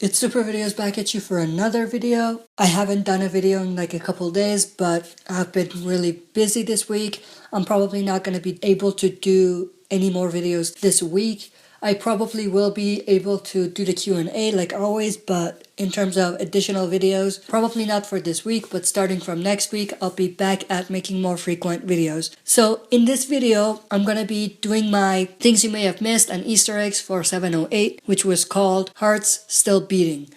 It's Super Videos back at you for another video. I haven't done a video in like a couple days, but I've been really busy this week. I'm probably not going to be able to do any more videos this week. I probably will be able to do the Q&A like always, but in terms of additional videos, probably not for this week, but starting from next week, I'll be back at making more frequent videos. So in this video, I'm going to be doing my things you may have missed and Easter eggs for 708, which was called Hearts Still Beating.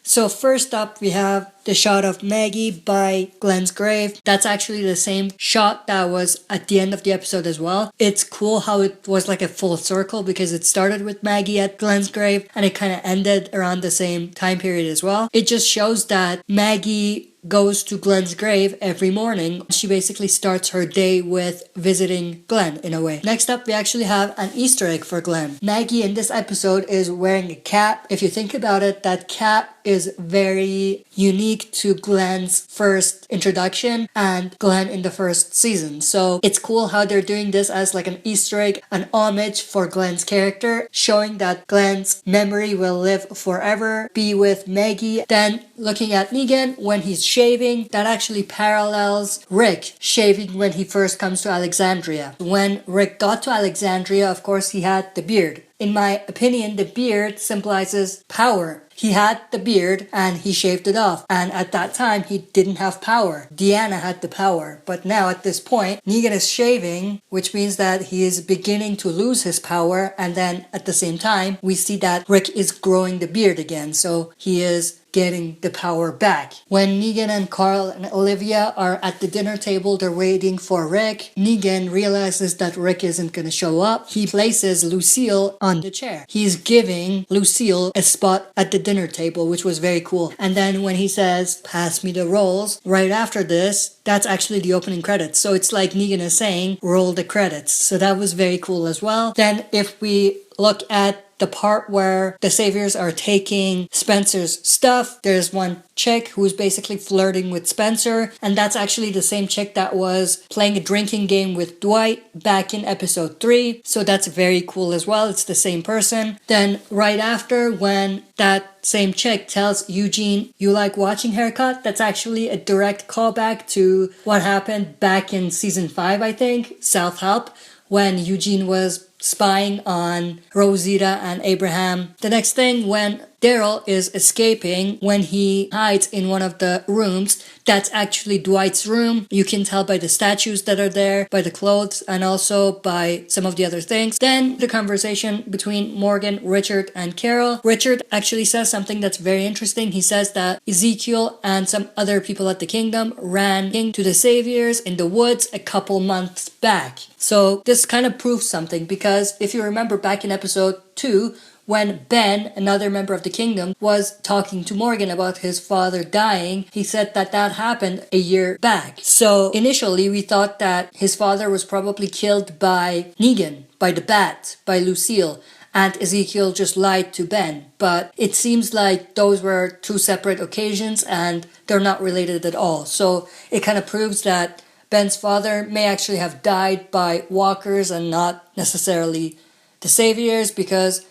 So first up, we have the shot of Maggie by Glenn's grave. That's actually the same shot that was at the end of the episode as well. It's cool how it was like a full circle because it started with Maggie at Glenn's grave and it kind of ended around the same time period as well. It just shows that Maggie goes to Glenn's grave every morning. She basically starts her day with visiting Glenn in a way. Next up, we actually have an Easter egg for Glenn. Maggie in this episode is wearing a cap. If you think about it, that cap is very unique to Glenn's first introduction and Glenn in the first season. So it's cool how they're doing this as like an Easter egg, an homage for Glenn's character, showing that Glenn's memory will live forever, be with Maggie. Then looking at Negan when he's shaving, that actually parallels Rick shaving when he first comes to Alexandria. When Rick got to Alexandria, of course, he had the beard. In my opinion, the beard symbolizes power. He had the beard and he shaved it off. And at that time, he didn't have power. Deanna had the power. But now at this point, Negan is shaving, which means that he is beginning to lose his power. And then at the same time, we see that Rick is growing the beard again. So he is getting the power back. When Negan and Carl and Olivia are at the dinner table, they're waiting for Rick. Negan realizes that Rick isn't going to show up. He places Lucille on the chair. He's giving Lucille a spot at the dinner table, which was very cool. And then when he says, "Pass me the rolls," right after this, that's actually the opening credits. So it's like Negan is saying, "Roll the credits." So that was very cool as well. Then if we look at the part where the Saviors are taking Spencer's stuff, there's one chick who's basically flirting with Spencer, and that's actually the same chick that was playing a drinking game with Dwight back in episode 3. So that's very cool as well. It's the same person. Then right after, when that same chick tells Eugene, "You like watching haircut?" That's actually a direct callback to what happened back in season 5, I think, Self Help, when Eugene was spying on Rosita and Abraham. The next thing, when Daryl is escaping, when he hides in one of the rooms, that's actually Dwight's room. You can tell by the statues that are there, by the clothes, and also by some of the other things. Then the conversation between Morgan, Richard, and Carol. Richard actually says something that's very interesting. He says that Ezekiel and some other people at the kingdom ran into the Saviors in the woods a couple months back. So this kind of proves something, because if you remember back in episode 2, when Ben, another member of the kingdom, was talking to Morgan about his father dying, he said that that happened a year back. So initially we thought that his father was probably killed by Negan, by the Bat, by Lucille, and Ezekiel just lied to Ben. But it seems like those were two separate occasions and they're not related at all. So it kind of proves that Ben's father may actually have died by walkers and not necessarily the Saviors, because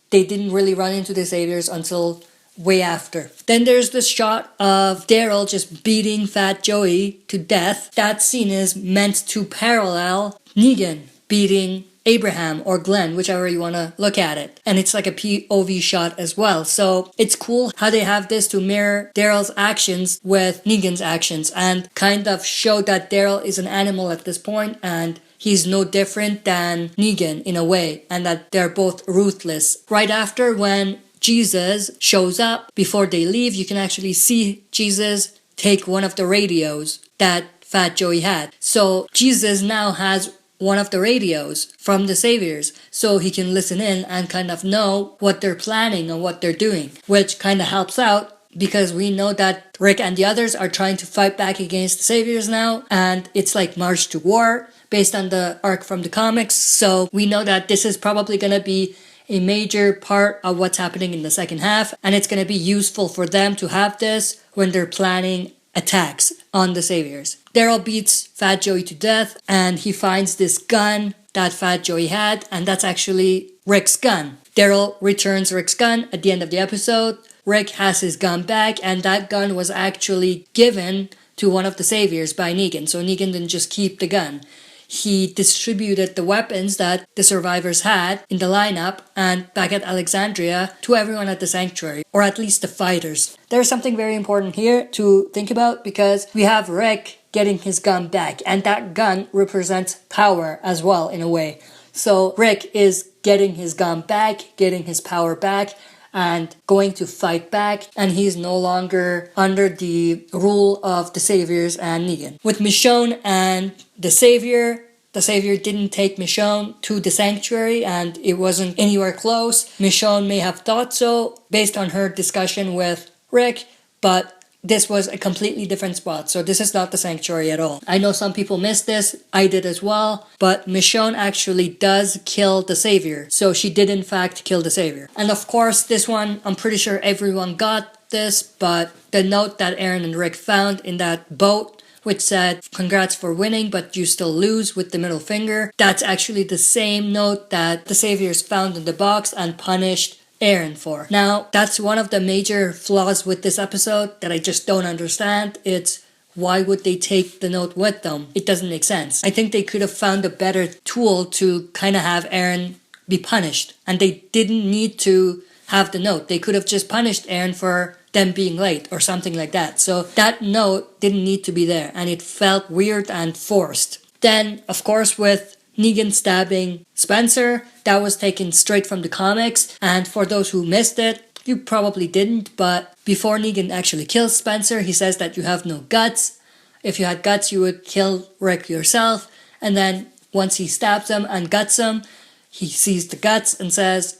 they didn't really run into the Saviors until way after. Then there's the shot of Daryl just beating Fat Joey to death. That scene is meant to parallel Negan beating Abraham or Glenn, whichever you want to look at it. And it's like a POV shot as well. So it's cool how they have this to mirror Daryl's actions with Negan's actions and kind of show that Daryl is an animal at this point and he's no different than Negan in a way, and that they're both ruthless. Right after, when Jesus shows up, before they leave, you can actually see Jesus take one of the radios that Fat Joey had. So Jesus now has one of the radios from the Saviors, so he can listen in and kind of know what they're planning and what they're doing, which kind of helps out because we know that Rick and the others are trying to fight back against the Saviors now, and it's like March to War based on the arc from the comics. So we know that this is probably going to be a major part of what's happening in the second half, and it's going to be useful for them to have this when they're planning attacks on the Saviors. Daryl beats Fat Joey to death, and he finds this gun that Fat Joey had, and that's actually Rick's gun. Daryl returns Rick's gun at the end of the episode, Rick has his gun back, and that gun was actually given to one of the saviors by Negan. So Negan didn't just keep the gun. He distributed the weapons that the survivors had in the lineup and back at Alexandria to everyone at the sanctuary, or at least the fighters. There's something very important here to think about, because we have Rick getting his gun back, and that gun represents power as well in a way. So Rick is getting his gun back, getting his power back, and going to fight back, and he's no longer under the rule of the saviors and Negan. With Michonne and the savior didn't take Michonne to the sanctuary, and it wasn't anywhere close. Michonne may have thought so based on her discussion with Rick, but this was a completely different spot, so this is not the sanctuary at all. I know some people missed this, I did as well, but Michonne actually does kill the savior, so she did in fact kill the savior. And of course, this one, I'm pretty sure everyone got this, but the note that Aaron and Rick found in that boat, which said, "Congrats for winning, but you still lose," with the middle finger, that's actually the same note that the saviors found in the box and punished Aaron for. Now, that's one of the major flaws with this episode that I just don't understand. It's why would they take the note with them? It doesn't make sense. I think they could have found a better tool to kind of have Aaron be punished, and they didn't need to have the note. They could have just punished Aaron for them being late or something like that. So that note didn't need to be there, and it felt weird and forced. Then, of course, with Negan stabbing Spencer, that was taken straight from the comics, and for those who missed it, you probably didn't, but before Negan actually kills Spencer, he says that you have no guts. If you had guts, you would kill Rick yourself, and then once he stabs him and guts him, he sees the guts and says,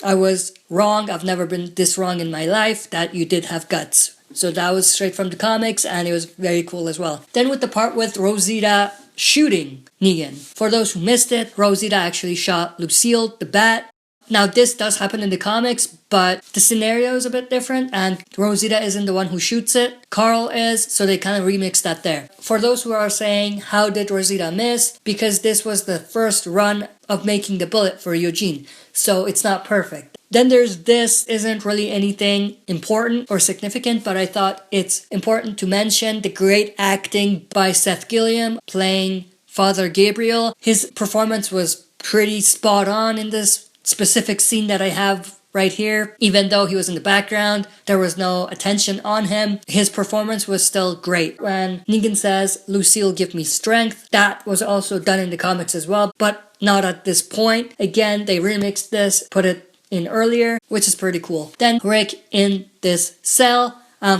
"I was wrong, I've never been this wrong in my life, that you did have guts." So that was straight from the comics, and it was very cool as well. Then with the part with Rosita shooting Negan. For those who missed it, Rosita actually shot Lucille the Bat. Now this does happen in the comics, but the scenario is a bit different, and Rosita isn't the one who shoots it. Carl is, so they kind of remixed that there. For those who are saying, how did Rosita miss? Because this was the first run of making the bullet for Eugene, so it's not perfect. Then there's this, isn't really anything important or significant, but I thought it's important to mention the great acting by Seth Gilliam playing Father Gabriel. His performance was pretty spot on in this specific scene that I have right here. Even though he was in the background, there was no attention on him, his performance was still great. When Negan says, "Lucille, give me strength," that was also done in the comics as well, but not at this point. Again, they remixed this, put it in earlier, which is pretty cool. Then Rick in this cell.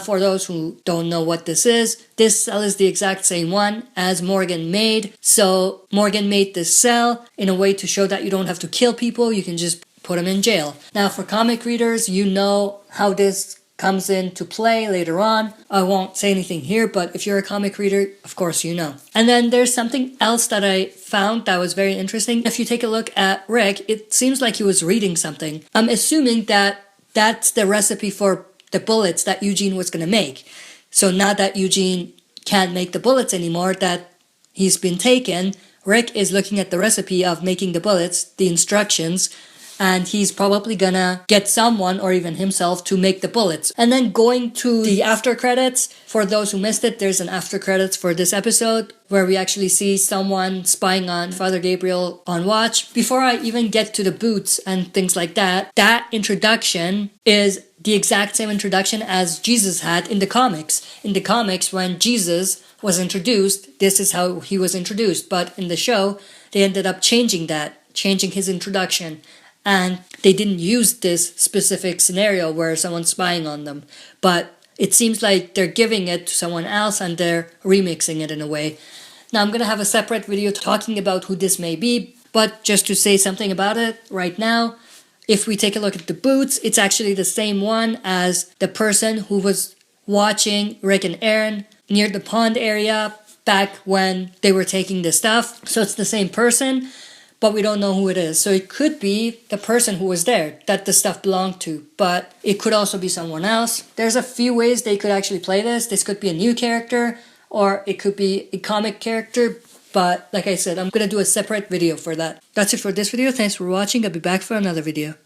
For those who don't know what this cell is the exact same one as Morgan made. So Morgan made this cell in a way to show that you don't have to kill people, you can just put them in jail. Now for comic readers, you know how this comes into play later on. I won't say anything here, but if you're a comic reader, of course you know. And then there's something else that I found that was very interesting. If you take a look at Rick, it seems like he was reading something. I'm assuming that that's the recipe for the bullets that Eugene was going to make. So now that Eugene can't make the bullets anymore, that he's been taken, Rick is looking at the recipe of making the bullets, the instructions, and he's probably gonna get someone or even himself to make the bullets. And then going to the after credits, for those who missed it, there's an after credits for this episode where we actually see someone spying on Father Gabriel on watch. Before I even get to the boots and things like that, that introduction is the exact same introduction as Jesus had in the comics. In the comics, when Jesus was introduced, this is how he was introduced. But in the show, they ended up changing his introduction. And they didn't use this specific scenario where someone's spying on them. But it seems like they're giving it to someone else and they're remixing it in a way. Now I'm going to have a separate video talking about who this may be. But just to say something about it right now, if we take a look at the boots, it's actually the same one as the person who was watching Rick and Aaron near the pond area back when they were taking the stuff. So it's the same person, but we don't know who it is. So it could be the person who was there that the stuff belonged to, but it could also be someone else. There's a few ways they could actually play this. This could be a new character, or it could be a comic character. But like I said, I'm going to do a separate video for that. That's it for this video. Thanks for watching. I'll be back for another video.